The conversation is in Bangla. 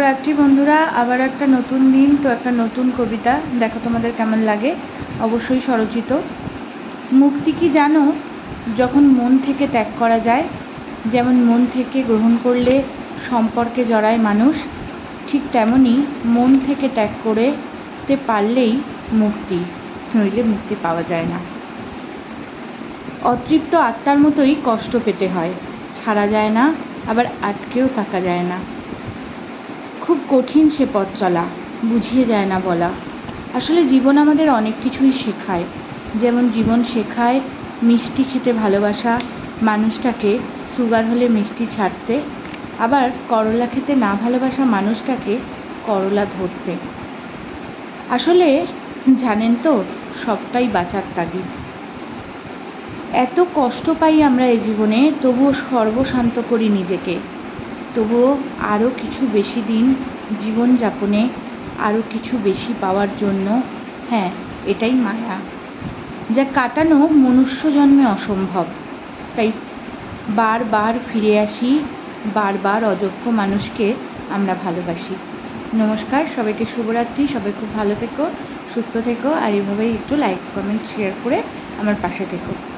শুভরাত্রি বন্ধুরা, আবার একটা নতুন দিন, তো একটা নতুন কবিতা দেখো তোমাদের কেমন লাগে। অবশ্যই স্বরচিত। মুক্তি কি জানো? যখন মন থেকে ত্যাগ করা যায়। যেমন মন থেকে গ্রহণ করলে সম্পর্কে জড়ায় মানুষ, ঠিক তেমনই মন থেকে ত্যাগ করতে পারলেই মুক্তি, নইলে মুক্তি পাওয়া যায় না। অতৃপ্ত আত্মার মতোই কষ্ট পেতে হয়, ছাড়া যায় না, আবার আটকেও থাকা যায় না। খুব কঠিন সে পথ চলা, বুঝিয়ে যায় না বলা। আসলে জীবন আমাদের অনেক কিছুই শেখায়। যেমন জীবন শেখায় মিষ্টি খেতে ভালোবাসা, মানুষটাকে সুগার হলে মিষ্টি ছাড়তে, আবার করলা খেতে না ভালোবাসা মানুষটাকে করলা ধরতে। আসলে জানেন তো, সবটাই বাঁচার তাগিদ। এত কষ্ট পাই আমরা এই জীবনে, তবুও সর্বশান্ত করি নিজেকে। তবুও আরও কিছু বেশি দিন জীবনযাপনে, আরও কিছু বেশি পাওয়ার জন্য। হ্যাঁ, এটাই মায়া, যা কাটানো মনুষ্য জন্মে অসম্ভব। তাই বারবার ফিরে আসি, বারবার অযোগ্য মানুষকে আমরা ভালোবাসি। নমস্কার সবাইকে, শুভরাত্রি। সবাই খুব ভালো থেকো, সুস্থ থেকো, আর এভাবেই একটু লাইক কমেন্ট শেয়ার করে আমার পাশে থেকো।